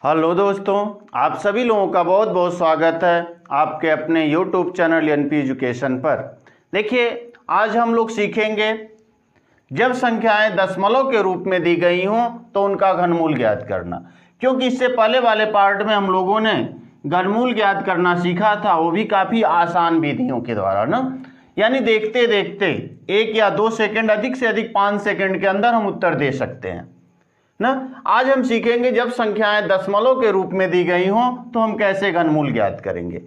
Hello दोस्तों, आप सभी लोगों का बहुत बहुत स्वागत है आपके अपने YouTube चैनल एनपी एजुकेशन पर। देखिए, आज हम लोग सीखेंगे जब संख्याएं दशमलव के रूप में दी गई हों तो उनका घनमूल ज्ञात करना। क्योंकि इससे पहले वाले पार्ट में हम लोगों ने घनमूल ज्ञात करना सीखा था, वो भी काफ़ी आसान विधियों के द्वारा ना, यानी देखते देखते 1 या 2 सेकंड, अधिक से अधिक 5 सेकंड के अंदर हम उत्तर दे सकते हैं ना। आज हम सीखेंगे जब संख्याएं दशमलव के रूप में दी गई हों तो हम कैसे घनमूल ज्ञात करेंगे।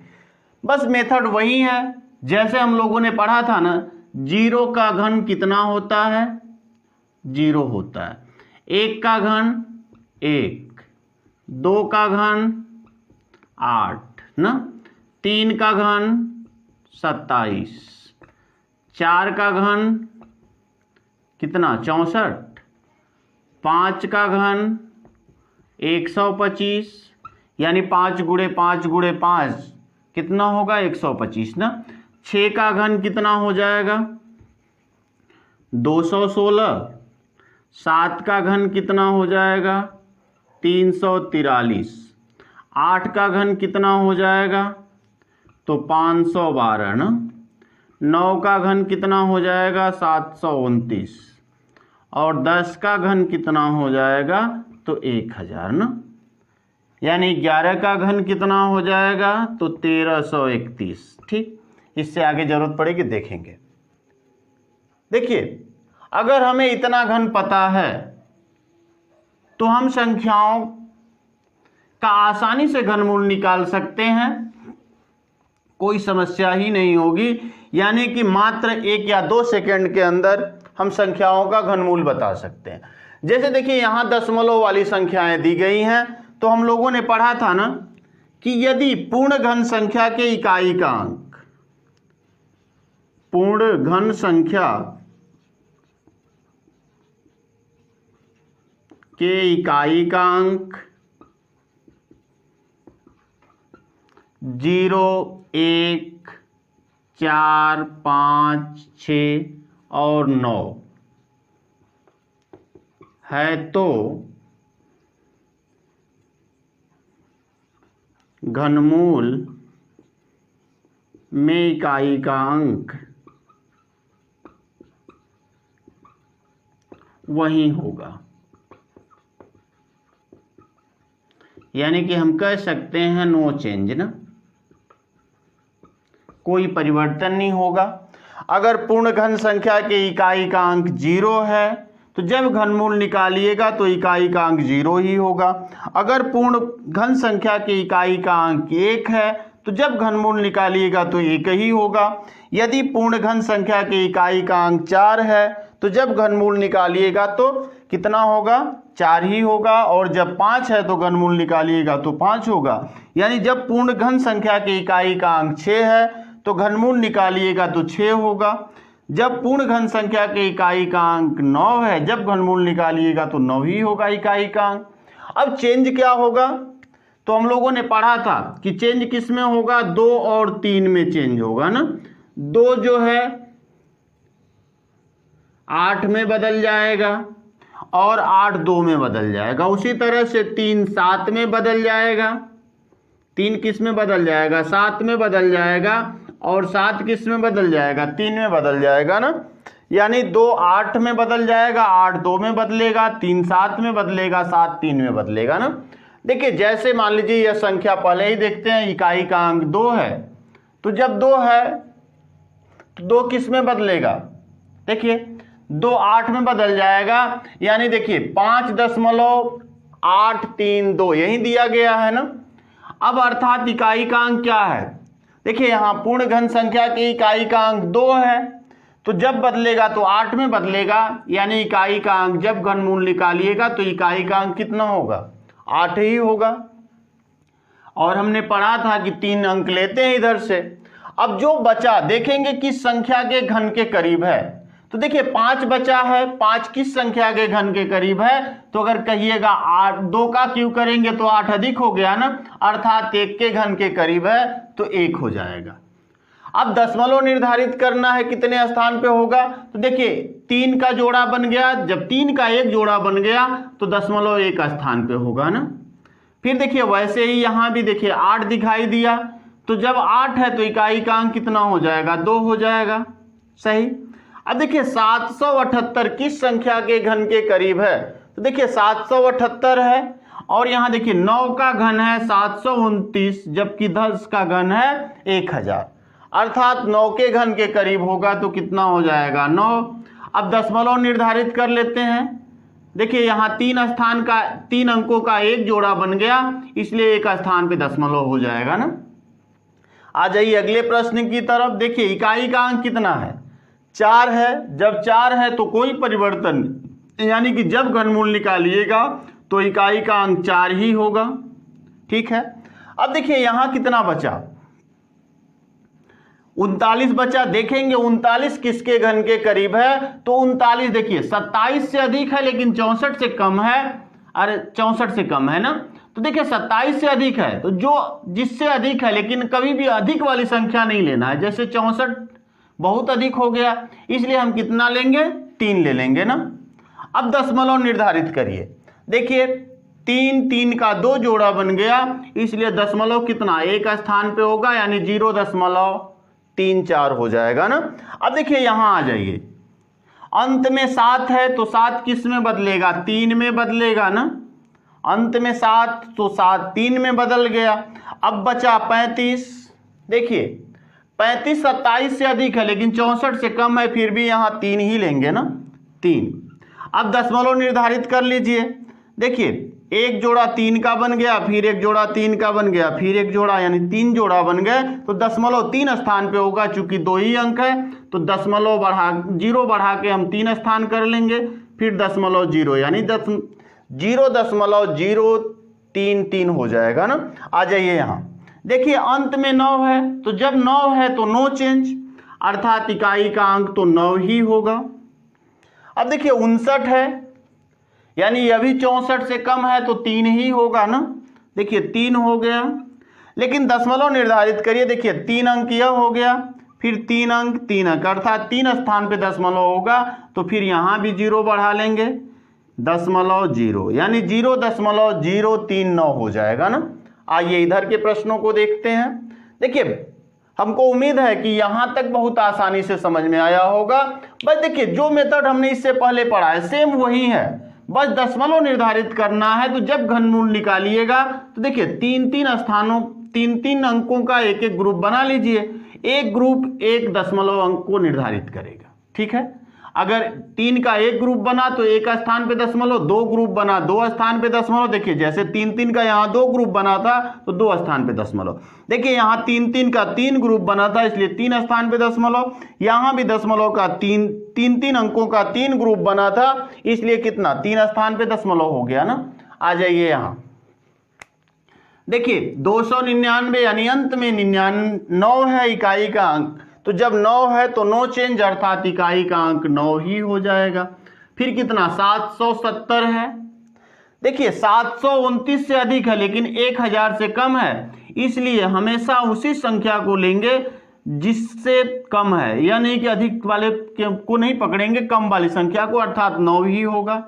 बस मेथड वही है जैसे हम लोगों ने पढ़ा था ना। 0 का घन कितना होता है? 0 होता है। 1 का घन 1, 2 का घन 8 ना, 3 का घन 27, 4 का घन कितना 64, 5 का घन 125, यानी 5 गुणे 5 गुणे 5 कितना होगा 125 ना। 6 का घन कितना हो जाएगा 216, 7 का घन कितना हो जाएगा 343, 8 का घन कितना हो जाएगा तो 512 ना। 9 का घन कितना हो जाएगा 729, और 10 का घन कितना हो जाएगा तो 1000 ना। यानी 11 का घन कितना हो जाएगा तो 1331। ठीक, इससे आगे जरूरत पड़ेगी देखेंगे। देखिए, अगर हमें इतना घन पता है तो हम संख्याओं का आसानी से घनमूल निकाल सकते हैं, कोई समस्या ही नहीं होगी। यानी कि मात्र 1 या 2 सेकंड के अंदर हम संख्याओं का घनमूल बता सकते हैं। जैसे देखिए, यहाँ दशमलव वाली संख्याएं दी गई हैं तो हम लोगों ने पढ़ा था ना कि यदि पूर्ण घन संख्या के इकाई का अंक, पूर्ण घन संख्या के इकाई का अंक 0, 1, 4, 5, 6 और 9 है तो घनमूल में इकाई का अंक वही होगा। यानी कि हम कह सकते हैं नो चेंज ना, कोई परिवर्तन नहीं होगा। अगर पूर्ण घन संख्या के इकाई का अंक 0 है तो जब घनमूल निकालिएगा तो इकाई का अंक 0 ही होगा। अगर पूर्ण घन संख्या के इकाई का अंक 1 है तो जब घनमूल निकालिएगा तो 1 ही होगा। यदि पूर्ण घन संख्या के इकाई का अंक 4 है तो जब घनमूल निकालिएगा तो कितना होगा 4 ही होगा। और जब 5 है तो घनमूल निकालिएगा तो 5 होगा। यानी जब पूर्ण घन संख्या के इकाई का अंक 6 है तो घनमूल निकालिएगा तो 6 होगा। जब पूर्ण घन संख्या के इकाई का अंक 9 है, जब घनमूल निकालिएगा तो 9 ही होगा इकाई का अंक। अब चेंज क्या होगा तो हम लोगों ने पढ़ा था कि चेंज किस में होगा, 2 और 3 में चेंज होगा ना। 2 जो है 8 में बदल जाएगा और 8 2 में बदल जाएगा। उसी तरह से 3 7 में बदल जाएगा। 3 किस में बदल जाएगा 7 में बदल जाएगा, और 7 किस में बदल जाएगा 3 में बदल जाएगा ना। यानी 2 8 में बदल जाएगा, 8 2 में बदलेगा, 3 7 में बदलेगा, 7 3 में बदलेगा ना। देखिए, जैसे मान लीजिए यह संख्या पहले ही देखते हैं, इकाई का अंक 2 है तो जब 2 है तो 2 किस में बदलेगा, देखिए 2 8 में बदल जाएगा। यानी देखिए 5.832 यही दिया गया है ना। अब अर्थात इकाई का अंक क्या है, देखिए यहाँ पूर्ण घन संख्या की इकाई का अंक 2 है तो जब बदलेगा तो 8 में बदलेगा। यानी इकाई का अंक जब घनमूल निकालिएगा तो इकाई का अंक कितना होगा 8 ही होगा। और हमने पढ़ा था कि 3 अंक लेते हैं इधर से। अब जो बचा देखेंगे किस संख्या के घन के करीब है, तो देखिए 5 बचा है, 5 किस संख्या के घन के करीब है, तो अगर कहिएगा 8, 2 का क्यों करेंगे तो 8 अधिक हो गया ना, अर्थात 1 के घन के करीब है तो 1 हो जाएगा। अब दशमलव निर्धारित करना है कितने स्थान पे होगा, तो देखिए 3 का जोड़ा बन गया, जब 3 का एक जोड़ा बन गया तो दशमलव 1 स्थान पे होगा ना। फिर देखिए वैसे ही यहाँ भी देखिए 8 दिखाई दिया, तो जब 8 है तो इकाई का अंक कितना हो जाएगा, 2 हो जाएगा। सही। अब देखिए 778 किस संख्या के घन के करीब है, तो देखिए 778 है और यहाँ देखिए 9 का घन है 729, जबकि 10 का घन है 1000, अर्थात 9 के घन के करीब होगा तो कितना हो जाएगा, 9। अब दशमलव निर्धारित कर लेते हैं। देखिए यहाँ 3 अंकों का एक जोड़ा बन गया, इसलिए एक स्थान पे दशमलव हो जाएगा ना। आ जाइए अगले प्रश्न की तरफ। देखिए इकाई का अंक कितना है, 4 है। जब 4 है तो कोई परिवर्तन नहीं, यानी कि जब घनमूल निकालिएगा तो इकाई का अंक 4 ही होगा। ठीक है। अब देखिए यहाँ कितना बचा, 39 बचा। देखेंगे 39 किसके घन के करीब है, तो 39 देखिए 27 से अधिक है लेकिन 64 से कम है। अरे 64 से कम है ना, तो देखिए 27 से अधिक है, तो जो जिससे अधिक है, लेकिन कभी भी अधिक वाली संख्या नहीं लेना है। जैसे 64 बहुत अधिक हो गया, इसलिए हम कितना लेंगे, 3 ले लेंगे ना। अब दशमलव निर्धारित करिए। देखिए 3 का 2 जोड़ा बन गया, इसलिए दशमलव कितना एक स्थान पे होगा, यानी 0.34 हो जाएगा ना। अब देखिए यहां आ जाइए, अंत में 7 है तो 7 किस में बदलेगा, 3 में बदलेगा ना। अंत में 7 तो 7 3 में बदल गया। अब बचा 35। देखिए 35 27 से अधिक है लेकिन 64 से कम है, फिर भी यहाँ 3 ही लेंगे ना, 3। अब दशमलव निर्धारित कर लीजिए। देखिए एक जोड़ा 3 का बन गया, फिर एक जोड़ा 3 का बन गया, फिर एक जोड़ा, यानी 3 जोड़ा बन गए, तो दशमलव 3 स्थान पे होगा। चूंकि 2 ही अंक है तो दशमलव 0 बढ़ा के हम 3 स्थान कर लेंगे, फिर दशमलव 0, यानी 0.033 हो जाएगा ना। आ जाइए यहाँ, देखिए अंत में 9 है, तो जब 9 है तो नो चेंज, अर्थात इकाई का अंक तो 9 ही होगा। अब देखिए 59 है, यानी यह भी 64 से कम है तो 3 ही होगा ना। देखिए 3 हो गया, लेकिन दशमलव निर्धारित करिए। देखिए 3 अंक यह हो गया, फिर 3 अंक 3 अंक, अर्थात 3 स्थान पे दशमलव होगा, तो फिर यहाँ भी 0 बढ़ा लेंगे, 0.0, यानी 0.039 हो जाएगा ना। आइए इधर के प्रश्नों को देखते हैं। देखिए हमको उम्मीद है कि यहां तक बहुत आसानी से समझ में आया होगा। बस देखिए जो मेथड हमने इससे पहले पढ़ा है सेम वही है, बस दशमलव निर्धारित करना है। तो जब घनमूल निकालिएगा तो देखिए 3 स्थानों 3 अंकों का एक एक ग्रुप बना लीजिए, एक ग्रुप एक दशमलव अंक को निर्धारित करेगा। ठीक है, अगर 3 का एक ग्रुप बना तो एक स्थान पे दशमलव, 2 ग्रुप बना 2 स्थान पे दशमलव। देखिए जैसे 3 का यहाँ 2 ग्रुप बना था तो 2 स्थान पे दशमलव। देखिए यहाँ 3 का 3 ग्रुप बना था, इसलिए 3 स्थान पे दशमलव। यहाँ भी दशमलव का 3 अंकों का 3 ग्रुप बना था, इसलिए कितना 3 स्थान पे दशमलव हो गया ना। आ जाइए यहाँ, देखिए 299, यानी अंत में 9 है इकाई का अंक, तो जब 9 है तो नो चेंज, अर्थात इकाई का अंक 9 ही हो जाएगा। फिर कितना 770 है। देखिए 729 से अधिक है लेकिन 1000 से कम है, इसलिए हमेशा उसी संख्या को लेंगे जिससे कम है, यह नहीं कि अधिक वाले को नहीं पकड़ेंगे, कम वाली संख्या को, अर्थात 9 ही होगा।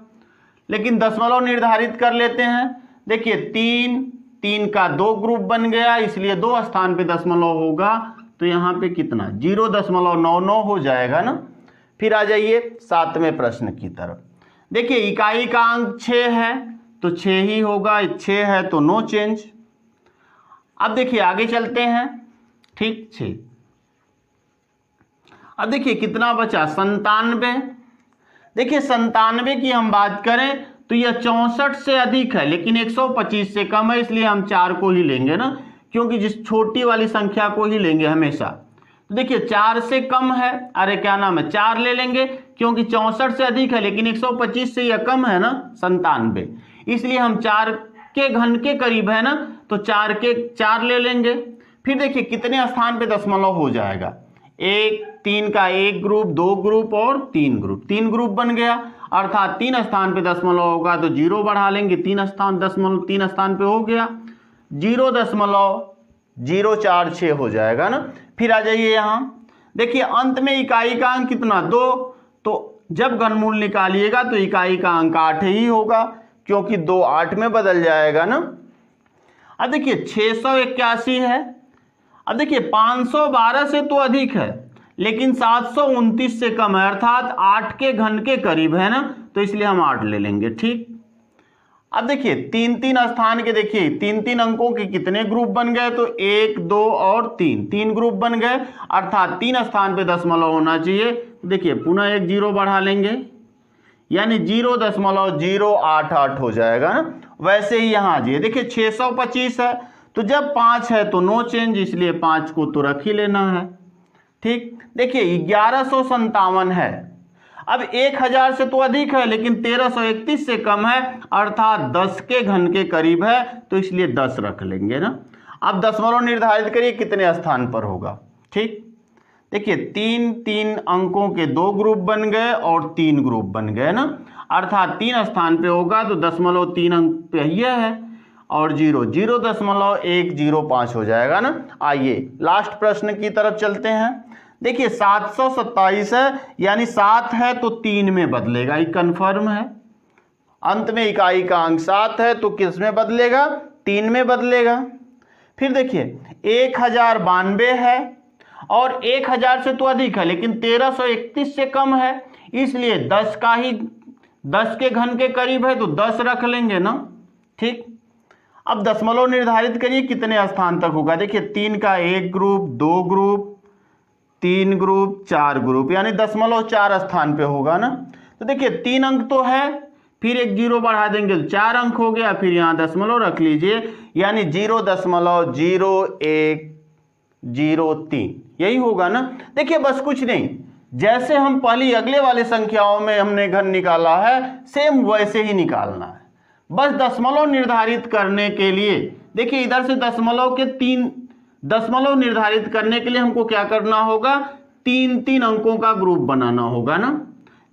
लेकिन दशमलव निर्धारित कर लेते हैं। देखिए 3 का 2 ग्रुप बन गया, इसलिए 2 स्थान पे दशमलव होगा, तो यहाँ पे कितना 0.99 हो जाएगा ना। फिर आ जाइए 7वें प्रश्न की तरफ। देखिए इकाई का अंक 6 है तो 6 ही होगा, 6 है तो नो चेंज। अब देखिए आगे चलते हैं। ठीक 6। अब देखिए कितना बचा 97। देखिए 97 की हम बात करें तो यह 64 से अधिक है लेकिन 125 से कम है, इसलिए हम 4 को ही लेंगे ना, क्योंकि जिस छोटी वाली संख्या को ही लेंगे हमेशा। तो देखिए 4 से कम है, अरे क्या नाम है 4 ले लेंगे, क्योंकि 64 से अधिक है लेकिन 125 से यह कम है ना 97, इसलिए हम 4 के घन के करीब है ना, तो 4 के 4 ले लेंगे। फिर देखिए कितने स्थान पे दशमलव हो जाएगा, 3 का 1 ग्रुप, 2 ग्रुप और 3 ग्रुप, 3 ग्रुप बन गया, अर्थात 3 स्थान पे दशमलव होगा तो 0 बढ़ा लेंगे, 3 स्थान पे हो गया, 0.046 हो जाएगा ना। फिर आ जाइए यहाँ, देखिए अंत में इकाई का अंक कितना 2, तो जब घनमूल निकालिएगा तो इकाई का अंक 8 ही होगा, क्योंकि 2 8 में बदल जाएगा ना। अब देखिए 681 है। अब देखिए 512 से तो अधिक है लेकिन 729 से कम है, अर्थात 8 के घन के करीब है ना, तो इसलिए हम 8 ले लेंगे। ठीक, अब देखिए 3-3 स्थान के, देखिए 3-3 अंकों के कितने ग्रुप बन गए, तो 1, 2 और 3 ग्रुप बन गए, अर्थात 3 स्थान पे दशमलव होना चाहिए। देखिए पुनः एक 0 बढ़ा लेंगे, यानी 0.088 हो जाएगा ना। वैसे ही यहाँ जी देखिए 625 है, तो जब 5 है तो नो चेंज, इसलिए 5 को तो रख ही लेना है। ठीक, देखिए 1157 है। अब 1000 से तो अधिक है लेकिन 1331 से कम है, अर्थात 10 के घन के करीब है, तो इसलिए 10 रख लेंगे ना। अब दशमलव निर्धारित करिए कितने स्थान पर होगा। ठीक, देखिए 3-3 अंकों के 2 ग्रुप बन गए और 3 ग्रुप बन गए ना, अर्थात 3 स्थान पे होगा, तो दशमलव 3 अंक पे यह है और 0.105 हो जाएगा ना। आइए लास्ट प्रश्न की तरफ चलते हैं। देखिए 727 है, यानी 7 है तो 3 में बदलेगा, ये कन्फर्म है। अंत में इकाई का अंक 7 है तो किस में बदलेगा, 3 में बदलेगा। फिर देखिए 1092 है और 1000 से तो अधिक है लेकिन 1331 से कम है, इसलिए 10 के घन के करीब है, तो 10 रख लेंगे ना। ठीक, अब दशमलव निर्धारित करिए कितने स्थान तक होगा। देखिए 3 का 1 ग्रुप, 2 ग्रुप, 3 ग्रुप, 4 ग्रुप, यानी दशमलव 4 स्थान पे होगा ना। तो देखिए 3 अंक तो है, फिर एक 0 बढ़ा देंगे तो 4 अंक हो गया, फिर यहाँ दशमलव रख लीजिए, यानी 0.0103, यही होगा ना। देखिए बस कुछ नहीं, जैसे हम पहली अगले वाले संख्याओं में हमने घन निकाला है, सेम वैसे ही निकालना है। बस दशमलव निर्धारित करने के लिए, देखिए इधर से दशमलव के 3 दशमलव निर्धारित करने के लिए हमको क्या करना होगा, 3-3 अंकों का ग्रुप बनाना होगा ना।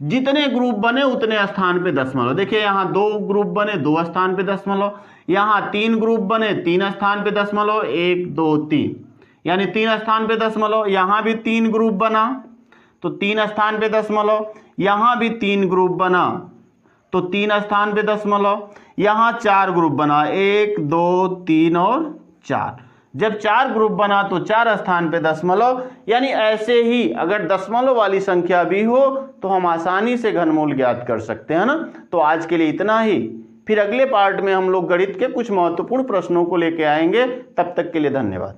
जितने ग्रुप बने उतने स्थान पे दशमलव। देखिए यहाँ 2 ग्रुप बने, 2 स्थान पे दशमलव, यहाँ 3 ग्रुप बने, 3 स्थान पे दशमलव, 1, 2, 3, यानी 3 स्थान पे दशमलव। यहाँ भी 3 ग्रुप बना तो 3 स्थान पे दशमलव, यहाँ भी 3 ग्रुप बना तो 3 स्थान पे दशमलव, यहाँ 4 ग्रुप बना, 1, 2, 3 और 4। जब 4 ग्रुप बना तो 4 स्थान पे दशमलव, यानी ऐसे ही अगर दशमलव वाली संख्या भी हो तो हम आसानी से घनमूल ज्ञात कर सकते हैं ना। तो आज के लिए इतना ही, फिर अगले पार्ट में हम लोग गणित के कुछ महत्वपूर्ण प्रश्नों को लेके आएंगे। तब तक के लिए धन्यवाद।